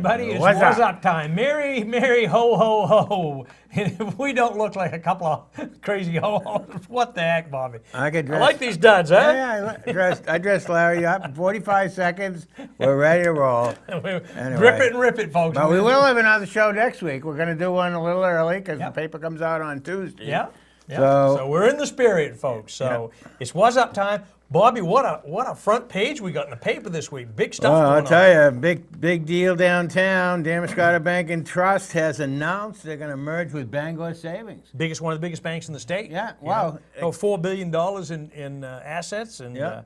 everybody. It's Wuzzup time. Merry, merry, ho, ho, ho. And if we don't look like a couple of crazy ho-hos, what the heck, Bobby? I like these duds, huh? Yeah, I dressed Larry up in 45 seconds. We're ready to roll. Anyway. Grip it and rip it, folks. But we will have another show next week. We're going to do one a little early because the paper comes out on Tuesday. Yeah. So we're in the spirit, folks. So it's Wuzzup time. Bobby, what a front page we got in the paper this week. Big stuff going on. I'll tell you, big deal downtown. Damariscotta Bank and Trust has announced they're going to merge with Bangor Savings. One of the biggest banks in the state. Yeah, wow. $4 billion in assets. And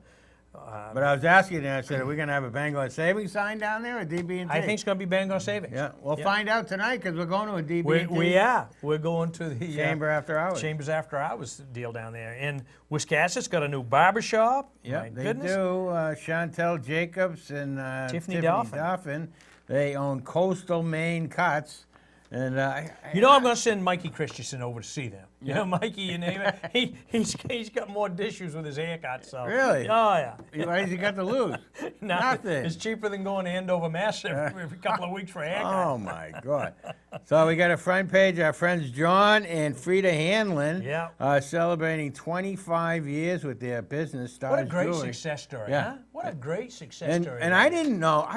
but I was asking you, I said, are we going to have a Bangor Savings sign down there or DB&T? I think it's going to be Bangor Savings. Yeah, we'll find out tonight because we're going to a DB&T. We are. We're going to the Chamber After Hours. Chambers After Hours deal down there. And Wiscasset's got a new barber shop. Yeah, they do. Chantel Jacobs and Tiffany Dauphin. They own Coastal Maine Cuts. And I'm going to send Mikey Christensen over to see them. You know, Mikey, you name it. He's got more issues with his haircut. So. Really? Oh, yeah. Why has he got to lose? Nothing. It's cheaper than going to Andover, Mass every couple of weeks for a haircut. Oh, my God. So we got a front page. Our friends John and Frida Hanlon are celebrating 25 years with their business. What a great success story, huh? What a great success story. And I didn't know.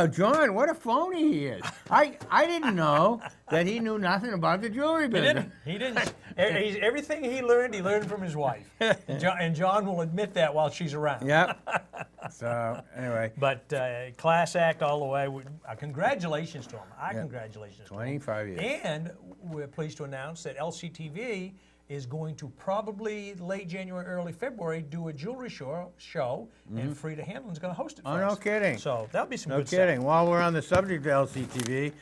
John, what a phony he is. I didn't know that he knew nothing about the jewelry business. He didn't. Everything he learned from his wife. And John will admit that while she's around. Yep. So, anyway. But class act all the way. Congratulations to him. Congratulations to him. 25 years. And we're pleased to announce that LCTV is going to probably late January, early February do a jewelry show, and Frida Hanlon's going to host it for us. No kidding. So that'll be some good stuff. No kidding. While we're on the subject of LCTV,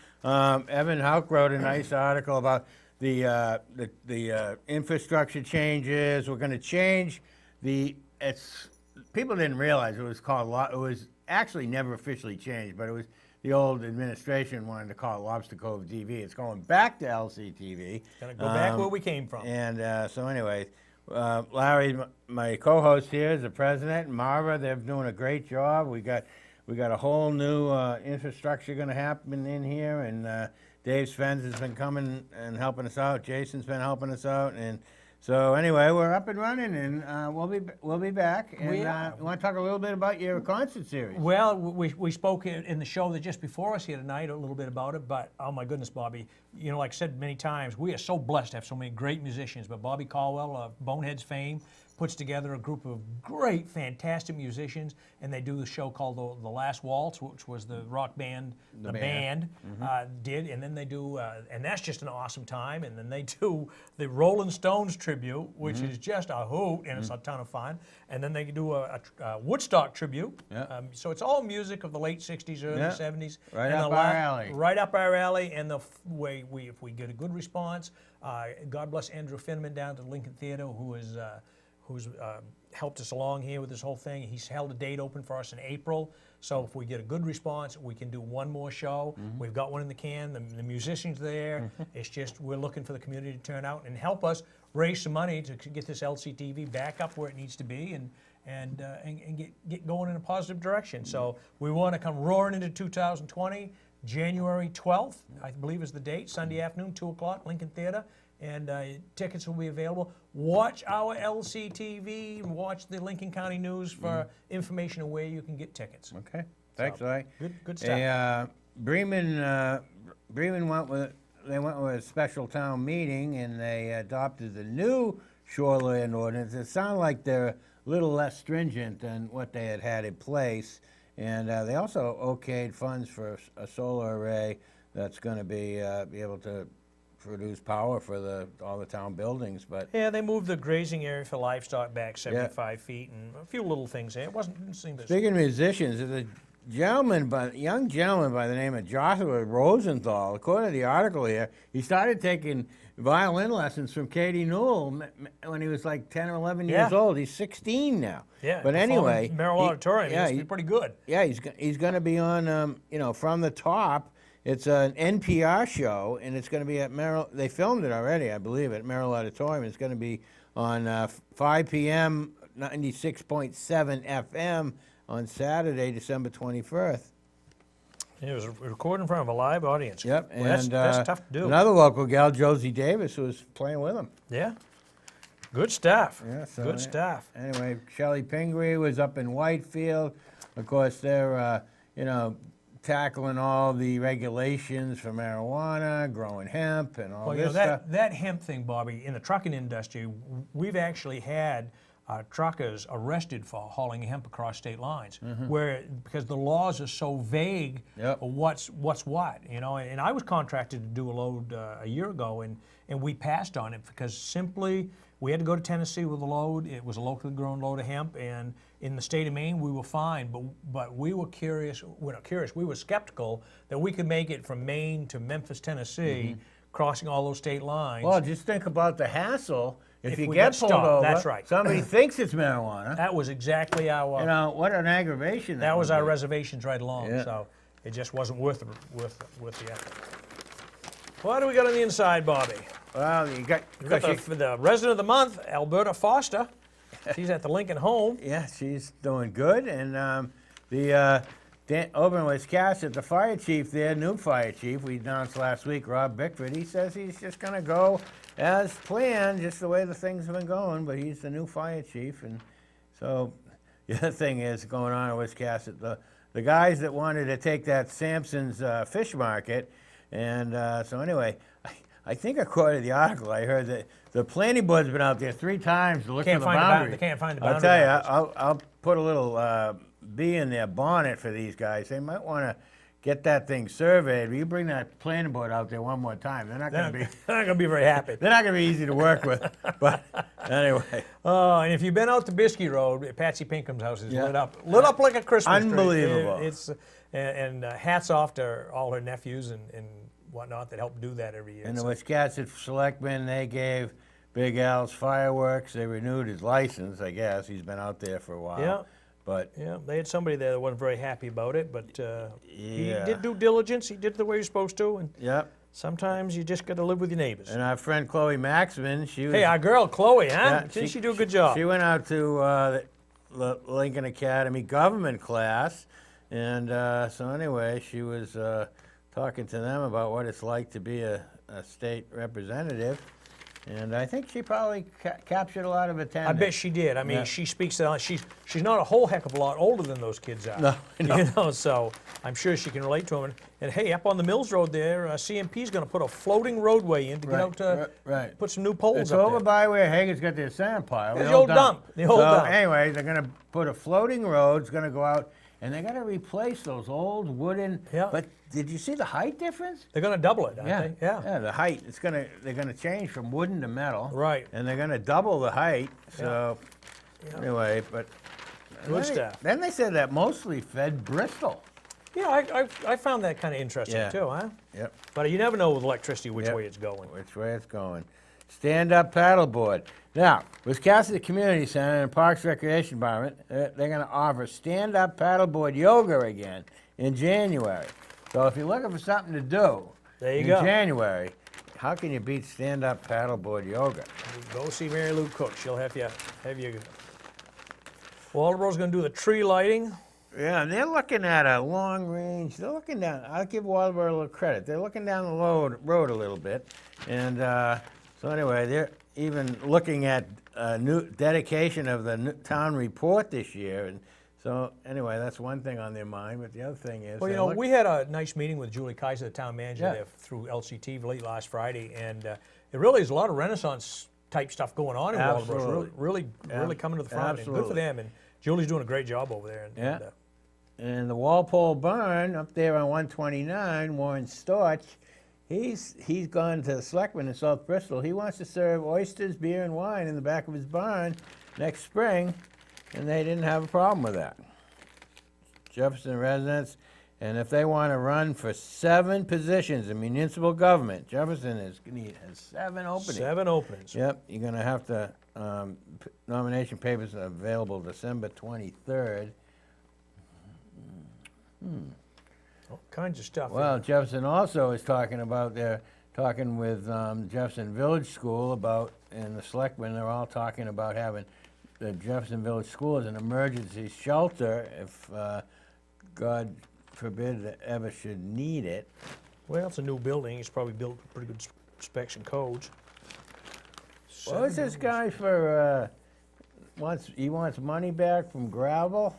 Evan Houck wrote a nice article about the infrastructure changes. We're going to change people didn't realize it was called, it was actually never officially changed, but it was the old administration wanted to call it Lobster Cove TV. It's going back to LCTV. Going to go back where we came from. And so anyway, Larry, my co-host here, is the president. Marva, they're doing a great job. We got a whole new infrastructure going to happen in here, and Dave Svens has been coming and helping us out. Jason's been helping us out, and so anyway, we're up and running, and we'll be back. And we want to talk a little bit about your concert series. Well, we spoke in the show that just before us here tonight a little bit about it, but oh my goodness, Bobby, like I said many times, we are so blessed to have so many great musicians. But Bobby Caldwell of Boneheads fame puts together a group of great, fantastic musicians, and they do the show called the Last Waltz, which was the rock band, the band did, and then they do, and that's just an awesome time, and then they do the Rolling Stones tribute, which is just a hoot, and it's a ton of fun, and then they do a Woodstock tribute, so it's all music of the late 60s, early 70s. Right up our alley. Right up our alley, and if we get a good response, God bless Andrew Finneman down at the Lincoln Theater, who's helped us along here with this whole thing. He's held a date open for us in April. So if we get a good response, we can do one more show. We've got one in the can. The musicians there. It's just we're looking for the community to turn out and help us raise some money to get this LCTV back up where it needs to be and get going in a positive direction. So we want to come roaring into 2020. January 12th, I believe is the date, Sunday afternoon, 2 o'clock, Lincoln Theater. And tickets will be available. Watch our LCTV and watch the Lincoln County News for information on where you can get tickets. Okay, thanks, Larry. Good stuff. Bremen went with a special town meeting, and they adopted the new shoreline ordinance. It sounded like they're a little less stringent than what they had in place, and they also okayed funds for a solar array that's going to be able to produce power for all the town buildings. But yeah, they moved the grazing area for livestock back 75 feet and a few little things there. Didn't seem to. Speaking of musicians, there's a young gentleman by the name of Joshua Rosenthal. According to the article here, he started taking violin lessons from Katie Newell when he was like 10 or 11 years old. He's 16 now. Yeah. But anyway, Merrill Auditorium. He's pretty good. Yeah, he's going to be on From the Top. It's an NPR show, and it's going to be at Merrill. They filmed it already, I believe, at Merrill Auditorium. It's going to be on 5 p.m., 96.7 FM on Saturday, December 21st. It was recorded in front of a live audience. Yep, Well, that's tough to do. Another local gal, Josie Davis, who was playing with him. Yeah. Good stuff. Yeah, so Good stuff. Anyway, Shelley Pingree was up in Whitefield. Of course, they're, tackling all the regulations for marijuana, growing hemp, and all Well, this stuff. that hemp thing, Bobby, in the trucking industry, we've actually had truckers arrested for hauling hemp across state lines, because the laws are so vague. Yep. What's what, And I was contracted to do a load a year ago, and we passed on it because simply we had to go to Tennessee with a load. It was a locally grown load of hemp, and in the state of Maine we were fine, but we were curious. We're not curious. We were skeptical that we could make it from Maine to Memphis, Tennessee, crossing all those state lines. Well, just think about the hassle. If you we get get pulled stopped, over, that's right. somebody thinks it's marijuana. That was exactly our. What an aggravation That was would our be. reservations right along. Yeah. So it just wasn't worth the effort. What do we got on the inside, Bobby? Well, you got, We got for the resident of the month, Alberta Foster. She's at the Lincoln home. yeah, she's doing good. And over in Wisconsin, the fire chief there, new fire chief, we announced last week, Rob Bickford, he says he's just going to go as planned, just the way the things have been going, but he's the new fire chief. And so the other thing is going on in Wisconsin, the guys that wanted to take that Sampson's fish market, and so anyway, I think according to the article, I heard that the planning board's been out there 3 times to look for the boundary. They can't find the I'll boundary. tell you, I'll put a little bee in their bonnet for these guys. They might want to get that thing surveyed. You bring that planning board out there one more time, they're not going to be. They're not going to be very happy. They're not going to be easy to work with. But anyway, And if you've been out to Biskie Road, Patsy Pinkham's house is lit up like a Christmas tree. Unbelievable. It's hats off to all her nephews and whatnot that help do that every year. and the Wisconsin selectmen, they gave Big Al's fireworks. They renewed his license, I guess. He's been out there for a while. Yeah. But Yeah, they had somebody there that wasn't very happy about it, but he Yeah. did due diligence. He did it the way you're supposed to, and yep. sometimes you just got to live with your neighbors. And our friend Chloe Maxman, she was. Hey, our girl Chloe, huh? Yeah, Didn't she do a good job? She went out to the Lincoln Academy government class, and so anyway, she was talking to them about what it's like to be a state representative, and I think she probably captured a lot of I attendance. bet she did. I mean, Yeah. she speaks. She's not a whole heck of a lot older than those kids are. No, no. So I'm sure she can relate to them. And hey, up on the Mills Road there, CMP's going to put a floating roadway in to get out to right. put some new poles It's up over there. by where Hagen's got their sand pile. The old dump. The old so dump. anyway, they're going to put a floating road. It's going to go out, and they're going to replace those old wooden. Yeah. But did you see the height difference? They're going to double it, aren't they? Yeah. Yeah, the height. They're gonna change from wooden to metal. Right. And they're gonna double the height. So Yeah. anyway, but Good stuff. Then they said that mostly fed Bristol. Yeah, I found that kind of interesting Yeah. too, huh? Yep. But you never know with electricity which Yep. way it's going. Which way it's going. Stand-up paddleboard. Now, Wisconsin Community Center and Parks Recreation Department, they're going to offer stand-up paddleboard yoga again in January. So if you're looking for something to do There you in go. January, how can you beat stand-up paddleboard yoga? Go see Mary Lou Cook. She'll have you. Waldeboro's going to do the tree lighting. Yeah, and they're looking at a long range. They're looking down. I'll give Waldeboro a little credit. They're looking down the road a little bit, and so anyway, they're even looking at new dedication of the town report this year. And so anyway, that's one thing on their mind. But the other thing is, Well, we had a nice meeting with Julie Kaiser, the town manager Yeah. there through LCT late last Friday, and it really is a lot of Renaissance type stuff going on in Waldeboro. Absolutely. Really coming to the front, and good for Absolutely. them. And Julie's doing a great job over there. Yeah. And the Walpole Barn up there on 129, Warren Storch, he's gone to the selectmen in South Bristol. He wants to serve oysters, beer, and wine in the back of his barn next spring, and they didn't have a problem with that. Jefferson residents, and if they want to run for 7 positions in municipal government, Jefferson has 7 openings. 7 openings. Yep, you're going to have to, nomination papers are available December 23rd. All kinds of stuff. Well, Jefferson also is talking about, they're talking with Jefferson Village School about, and the selectmen, they're all talking about having the Jefferson Village School as an emergency shelter if God forbid that ever should need it. Well, it's a new building. He's probably built with pretty good specs and codes. What was this guy for, he wants money back from gravel?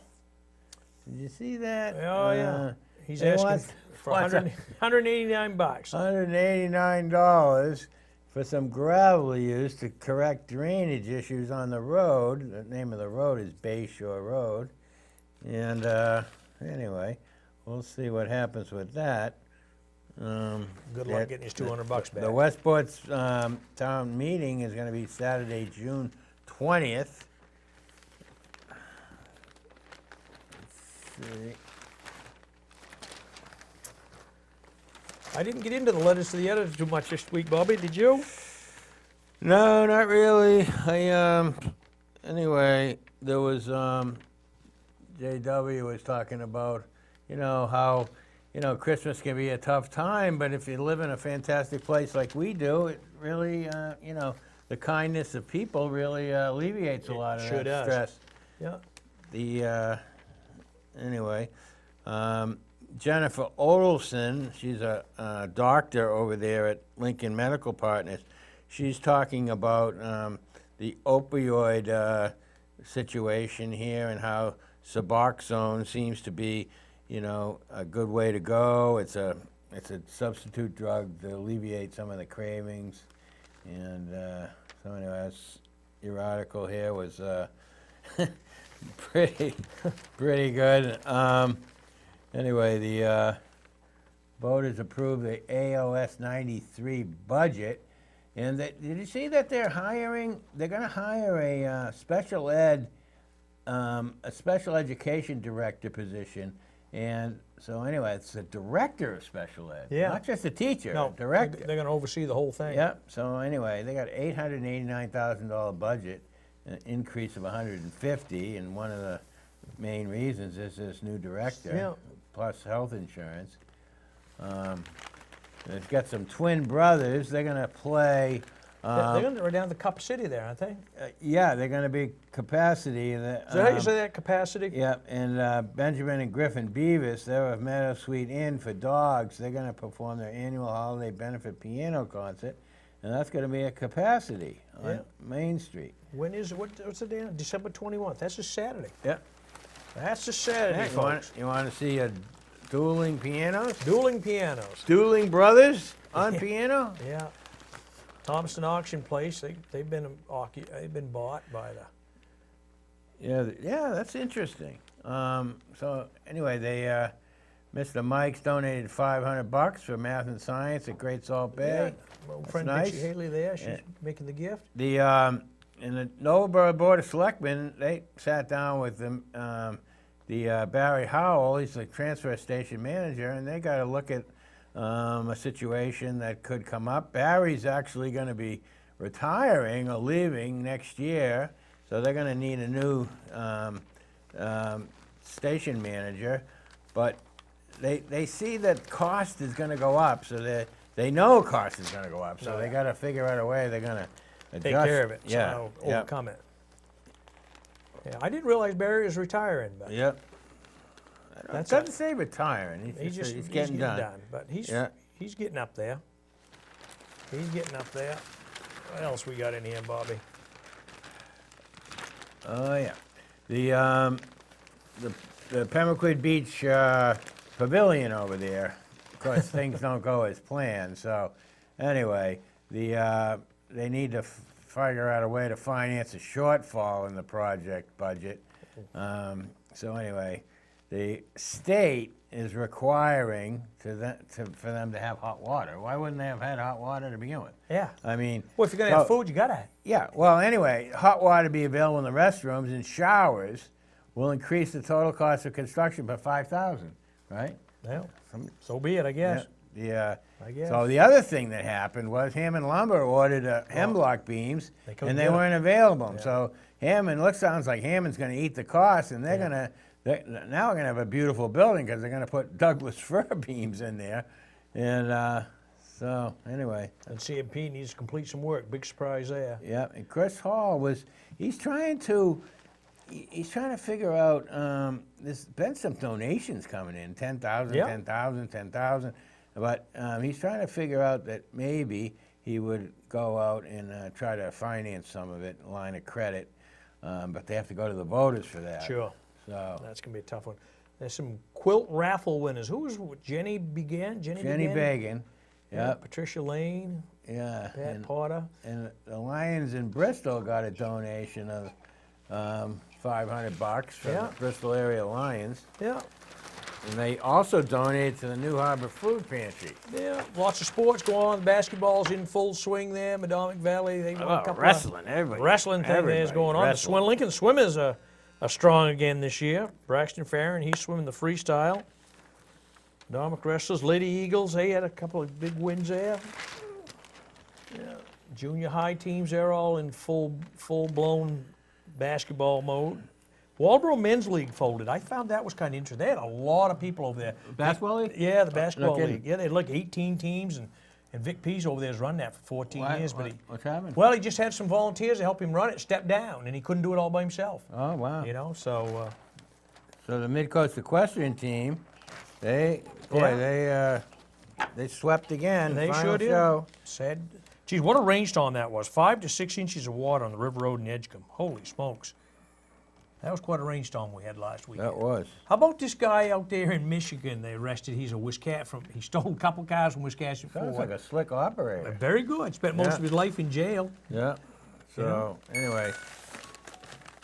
Did you see that? Oh, yeah. He's he asking wants- for wants a- $189 bucks. $189 for some gravel he used to correct drainage issues on the road. The name of the road is Bay Shore Road. And anyway, we'll see what happens with that. Good luck getting his $200 back. The Westport's town meeting is going to be Saturday, June 20th. Let's see. I didn't get into the letters to the editor too much this week, Bobby. Did you? No, not really. Anyway, there was JW was talking about, how, Christmas can be a tough time, but if you live in a fantastic place like we do, it really, the kindness of people really alleviates a lot of sure that does. stress. Yeah. Anyway, Jennifer Odelson, she's a doctor over there at Lincoln Medical Partners. She's talking about the opioid situation here and how Suboxone seems to be, a good way to go. It's a substitute drug to alleviate some of the cravings. And so anyway, your article here was pretty good. Anyway, the voters approved the AOS 93 budget, and did you see that they're going to hire a special education director position, and so anyway, it's a director of special ed, not just a teacher, No, director. they're going to oversee the whole thing. Yep. So anyway, they got $889,000 budget, an increase of 150, and one of the main reasons is this new director, plus health insurance. They've got some twin brothers. They're going to play. They're going to go down to Cup City there, aren't they? Yeah, they're going to be Capacity. Is that how you say that, Capacity? Yeah, and Benjamin and Griffin Beavis, they're at Meadow Sweet Inn for Dogs. They're going to perform their annual holiday benefit piano concert, and that's going to be at Capacity on Main Street. When is it? What's the day? December 21st. That's a Saturday. Yep. That's a Saturday, folks. You want to see a dueling pianos? Dueling pianos. Dueling brothers on piano? Yeah. Thompson Auction Place. They've been bought by the. Yeah, that's interesting. So anyway, Mr. Mike's donated $500 for math and science at Great Salt Bay. My old friend nice. Dixie Haley there. She's making the gift. And the Noblesboro Board of Selectmen, they sat down with them, Barry Howell, he's the transfer station manager, and they got to look at a situation that could come up. Barry's actually going to be retiring or leaving next year, so they're going to need a new station manager. But they see that cost is going to go up, so they know cost is going to go up, so they got to figure out a way they're going to adjust. Take care of it. Yeah. So overcome it. Yeah, I didn't realize Barry was retiring, but Yep. That's It doesn't say retiring. he's He's getting done. But he's getting up there. He's getting up there. What else we got in here, Bobby? Oh yeah, the Pemaquid Beach Pavilion over there. Of course, things don't go as planned. So anyway, they need to figure out a way to finance a shortfall in the project budget. So anyway, the state is requiring for them to have hot water. Why wouldn't they have had hot water to begin with? Yeah. I mean, Well, if you're going to have food, you got to. yeah, well, anyway, hot water to be available in the restrooms and showers will increase the total cost of construction by $5,000, right? Well, so be it, I guess. Yeah. I guess. So the other thing that happened was Hammond Lumber ordered hemlock beams, and they weren't available. Yeah. So Hammond, sounds like Hammond's going to eat the cost, and they're going to, now we're going to have a beautiful building because they're going to put Douglas fir beams in there. And so anyway. And CMP needs to complete some work. Big surprise there. Yeah, and Chris Hall he's trying to, he's trying to figure out, there's been some donations coming in, 10,000, Yeah. 10,000, 10,000. But he's trying to figure out that maybe he would go out and try to finance some of it, line of credit. But they have to go to the voters for that. Sure. So That's going to be a tough one. There's some Quilt raffle winners. Who was Jenny Began? Jenny Began? Bagan. Yeah. Yep. Patricia Lane. Yeah. Pat Potter. And the Lions in Bristol got a donation of $500 from Yeah. the Bristol area Lions. Yeah. And they also donated to the New Harbor Food Pantry. Yeah. Lots of sports going on. Basketball's in full swing there. Madomic Valley. They won a couple Wrestling, everybody. wrestling thing there's everybody's going on. The wrestling. Lincoln Swimmers are strong again this year. Braxton Farron, he's swimming the freestyle. Madomic Wrestlers, Lady Eagles, they had a couple of big wins there. Yeah. Junior high teams, they're all in full-blown basketball mode. Walboro Men's League folded. I found that was kind of interesting. They had a lot of people over there. Basketball league? Yeah, the basketball kidding. league. Yeah, they had like 18 teams, and Vic Pease over there has run that for 14 years. But What's happened? well, he just had some volunteers to help him run it, step down, and he couldn't do it all by himself. Oh, wow. You know, so So the Mid-Coast Equestrian team, they swept again. they Final sure did. show. Sad. Geez, what a rainstorm that was. 5 to 6 inches of water on the River Road in Edgecombe. Holy smokes. That was quite a rainstorm we had last week. That was. How about this guy out there in Michigan they arrested? He's a Wisconsin he stole a couple cars from Wisconsin Sounds Ford. like a slick operator. Very good. Spent most Yeah. of his life in jail. Yeah. So, anyway,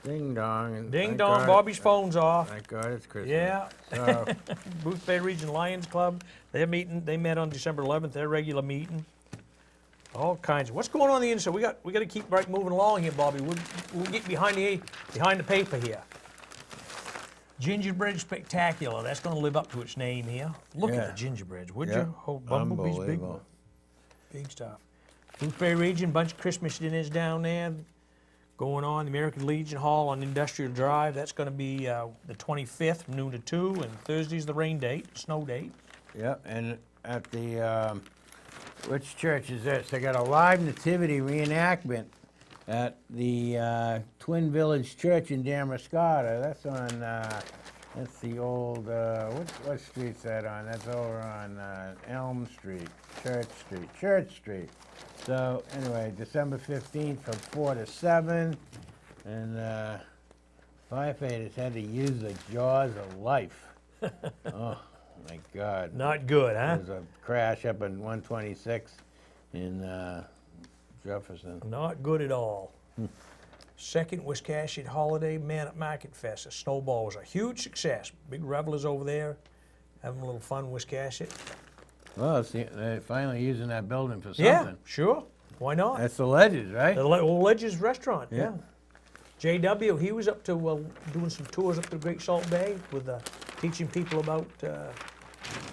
ding dong. And Ding thank dong, God- Bobby's phone's off. Thank God it's Christmas. Yeah. So, Booth Bay Region Lions Club, they're meeting. They met on December 11th. Their regular meeting. All kinds of. What's going on the inside? We got to keep right moving along here, Bobby. We'll get behind the paper here. Gingerbread Spectacular. That's going to live up to its name here. Look Yeah. at the gingerbreads, would Yeah. you? Oh, Bumblebee's big one. Unbelievable. Big stuff. Booth Bay Region, bunch of Christmas dinners down there going on. The American Legion Hall on Industrial Drive. That's going to be the 25th, noon to 2, and Thursday's the rain date, snow date. Yep, and at the, which church is this? They got a live nativity reenactment at the Twin Village Church in Damascotta. That's on, that's the old, what street's that on? That's over on Elm Street, Church Street. So anyway, December 15th from 4 to 7, and firefighters had to use the jaws of life. Oh my God. Not good, huh? There's a crash up in 126 in Jefferson. Not good at all. Second Wiscasset Holiday Man at Market Fest. A snowball was a huge success. Big revelers over there having a little fun in Wiscasset. Well, see, they're finally using that building for something. Yeah, sure. Why not? That's the Ledges, right? The Old Ledges Restaurant, yeah. Yeah. JW, he was up to doing some tours up to Great Salt Bay with teaching people about, you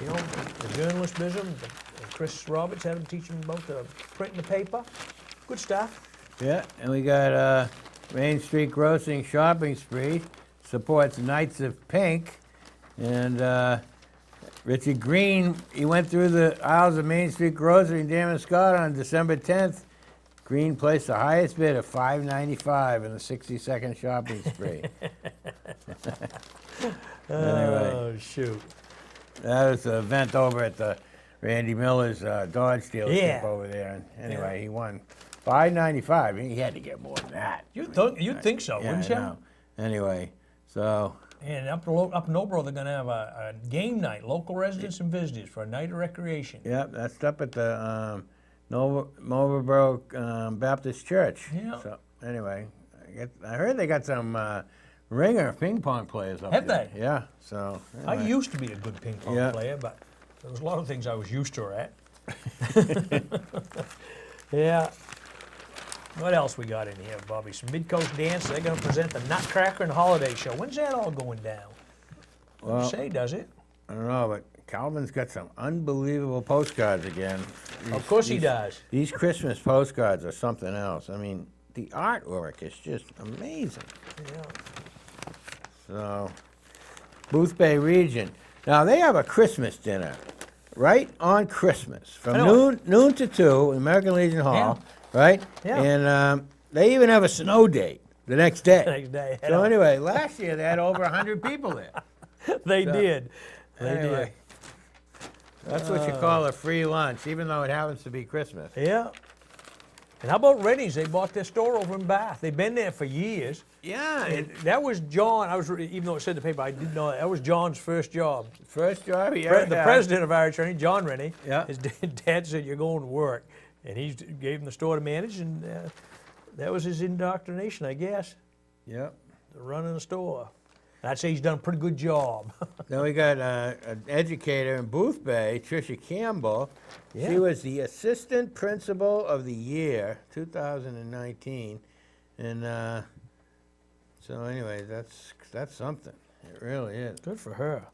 know, the journalist business. And Chris Roberts had him teaching about the printing the paper. Good stuff. Yeah, and we got Main Street Grossing Shopping Spree, supports Knights of Pink, and Richard Green, he went through the aisles of Main Street Grocery in Damascotta on December 10th. Green placed the highest bid of $5.95 in the 60-second shopping spree. Anyway, Oh, shoot. that was the event over at the Randy Miller's Dodge dealership Yeah. over there. And anyway, he won $5.95. He had to get more than that. You'd think so, Yeah, wouldn't I you? know. Anyway, so And up in Oakboro, they're going to have a game night, local residents and visitors for a night of recreation. yeah, that's up at the Mulverboro Baptist Church. Yeah. So anyway, I heard they got some ringer ping pong players up Have there. they? Yeah. So I anyway. used to be a good ping pong Yeah. player, but there was a lot of things I was used to at. Yeah. What else we got in here, Bobby? Some Mid-Coast Dance. They're going to present the Nutcracker and Holiday Show. When's that all going down? Well, Doesn't say, does it? I don't know, but Calvin's got some unbelievable postcards again. Of course he does. These Christmas postcards are something else. I mean, the artwork is just amazing. Yeah. So, Booth Bay Region. Now, they have a Christmas dinner right on Christmas from I know. noon to 2 in American Legion Hall, right? Yeah. And they even have a snow date. the next day. The next day. So anyway, last year they had over 100 people there. They So, did. They Anyway, that's what you call a free lunch, even though it happens to be Christmas. did. Yeah. And how about Rennie's? They bought their store over in Bath. They've been there for years. Yeah, And that was John. Even though it said in the paper, I didn't know that was John's first job. first job he ever The had. president of our attorney, John Rennie. Yeah. His dad said, "You're going to work," and he gave him the store to manage, and that was his indoctrination, I guess, Yep. running the store. And I'd say he's done a pretty good job. Then we got an educator in Booth Bay, Tricia Campbell. Yeah. She was the assistant principal of the year, 2019, and so anyway, that's something. It really is. Good for her.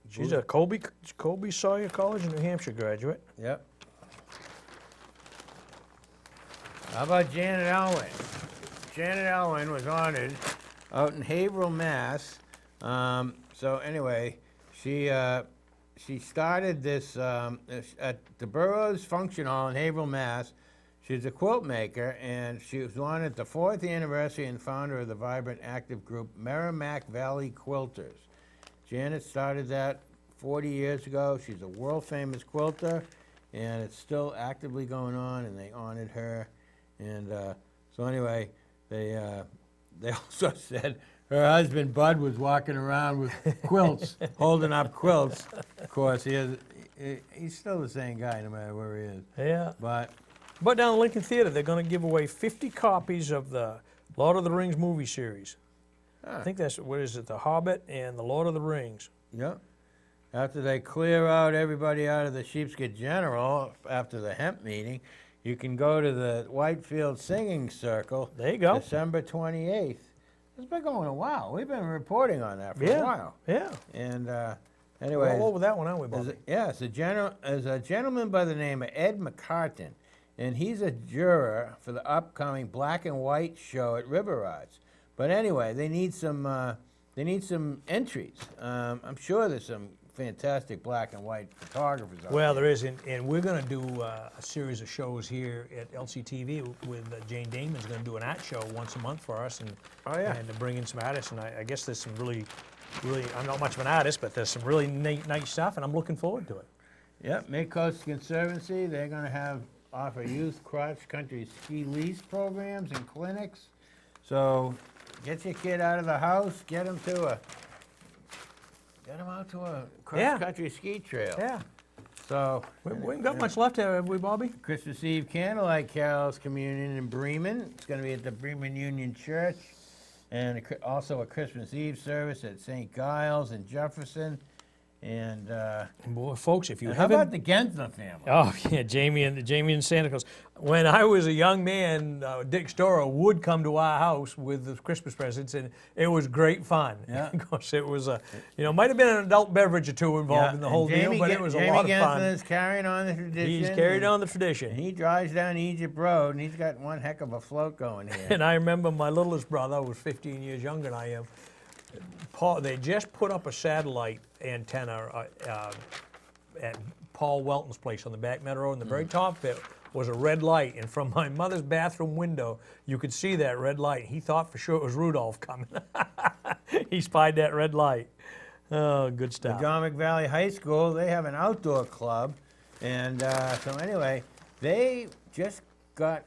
She's a Colby Sawyer College in New Hampshire graduate. Yep. How about Janet Elwin? Janet Elwin was honored out in Haverhill, Mass. So anyway, she started this at the Burroughs Function Hall in Haverhill, Mass. She's a quilt maker, and she was honored the 4th anniversary and founder of the vibrant active group Merrimack Valley Quilters. Janet started that 40 years ago. She's a world-famous quilter, and it's still actively going on, and they honored her. And so anyway, they also said her husband Bud was walking around with quilts, holding up quilts. Of course, he's still the same guy no matter where he is. Yeah. But Down at Lincoln Theater, they're going to give away 50 copies of the Lord of the Rings movie series. I think that's, what is it, The Hobbit and The Lord of the Rings. Yep. After they clear out everybody out of the Sheepshead General after the hemp meeting, you can go to the Whitefield Singing Circle. There you go. December 28th. It's been going a while. We've been reporting on that for a while. Yeah. And We're anyway, all over that one, aren't we, Bobby? there's a gentleman by the name of Ed McCartan, and he's a juror for the upcoming Black and White show at River Rides. But anyway, they need some entries. I'm sure there's some fantastic black and white photographers out Well, there. there is, and we're going to do a series of shows here at LCTV with Jane Damon's going to do an art show once a month for us, and and to bring in some artists. And I guess there's some really, I'm not much of an artist, but there's some really nice stuff, and I'm looking forward to it. Yep, Mid-Coast Conservancy, they're going to offer youth cross-country ski lease programs and clinics. So get your kid out of the house, get him out to a cross-country ski trail. Yeah. So We haven't got much left here, have we, Bobby? Christmas Eve Candlelight Carols Communion in Bremen. It's going to be at the Bremen Union Church. And also a Christmas Eve service at St. Giles in Jefferson. And Boy, folks, if you how haven't... about the Gensler family? Oh, yeah, Jamie and Santa Claus. When I was a young man, Dick Storer would come to our house with the Christmas presents, and it was great fun. Yeah. Of course, it was might have been an adult beverage or two involved in the whole deal, but it was a lot of fun. Jamie Gensler is carrying on the tradition. He's carried on the tradition. And he drives down Egypt Road, and he's got one heck of a float going here. And I remember my littlest brother, who was 15 years younger than I am, they just put up a satellite antenna at Paul Welton's place on the back meadow road, and the very top of it was a red light, and from my mother's bathroom window, you could see that red light. He thought for sure it was Rudolph coming. He spied that red light. Oh, good stuff. Potomac Valley High School, they have an outdoor club, and so anyway, they just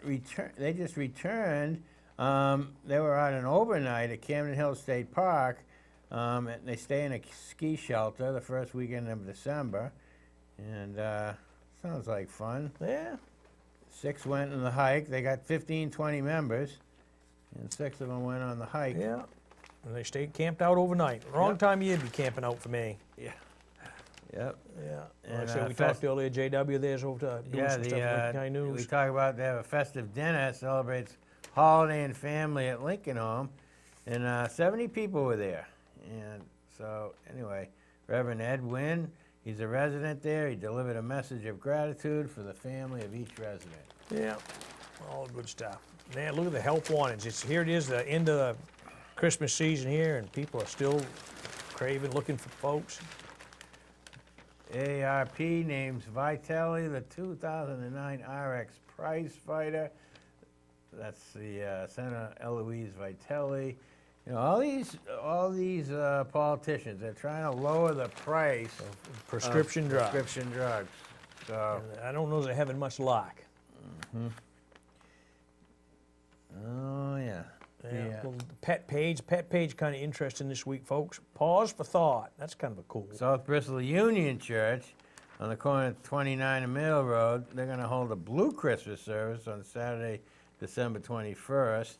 returned. They just returned. They were on an overnight at Camden Hill State Park. And they stay in a ski shelter the first weekend of December, and sounds like fun. Yeah. 6 went on the hike. They got 15, 20 members, and 6 of them went on the hike. Yeah. And they stayed camped out overnight. Wrong Yep. time of year to be camping out for me. Yeah. Yep. Yeah. And, Like I said, we talked earlier, JW there's over to doing some stuff with High we News. talk about they have a festive dinner, celebrates holiday and family at Lincoln Home, and 70 people were there. And so, anyway, Reverend Ed Wynn, he's a resident there. He delivered a message of gratitude for the family of each resident. Yeah, all good stuff. Man, look at the help wanteds. Here it is, the end of the Christmas season here, and people are still craving, looking for folks. ARP names Vitelli the 2009 RX prize fighter. That's the Senator Eloise Vitelli. You know, all these politicians, they're trying to lower the price of Prescription drugs. prescription drugs. So, I don't know they're having much luck. oh yeah. Yeah. Well, pet page kind of interesting this week, folks. Pause for thought. That's kind of a cool. South Bristol Union Church on the corner of 29 and Mill Road, they're going to hold a Blue Christmas service on Saturday, December 21st.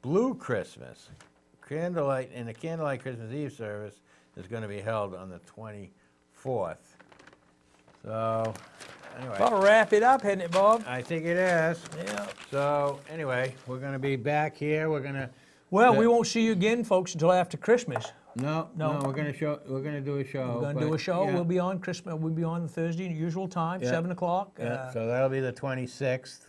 Blue Christmas. Candlelight, and the Candlelight Christmas Eve service is going to be held on the 24th. So, anyway. About to wrap it up, hadn't it, Bob? I think it is. Yeah. So, anyway, we're going to be back here. We're going to... Well, we won't see you again, folks, until after Christmas. No, we're going to do a show. We're going to do a show. Yeah. We'll be on Christmas. We'll be on Thursday, usual time, Yeah. 7 o'clock. Yeah, so that'll be the 26th,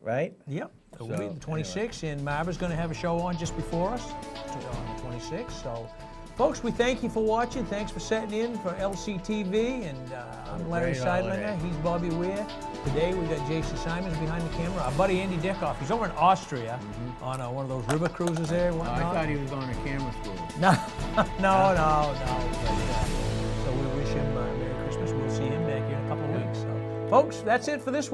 right? Yep. It will be So, the 26th, and Marva's going to have a show on just before us on the 26th. So, folks, we thank you for watching. Thanks for setting in for LCTV, and I'm Larry great Sidelinger. holiday. He's Bobby Whear. Today we got Jason Simons behind the camera. Our buddy Andy Dickoff. He's over in Austria on one of those river cruises there. And I whatnot. thought he was going to camera school. No. But, so we wish him Merry Christmas. We'll see him back here in a couple of weeks. So, folks, that's it for this week.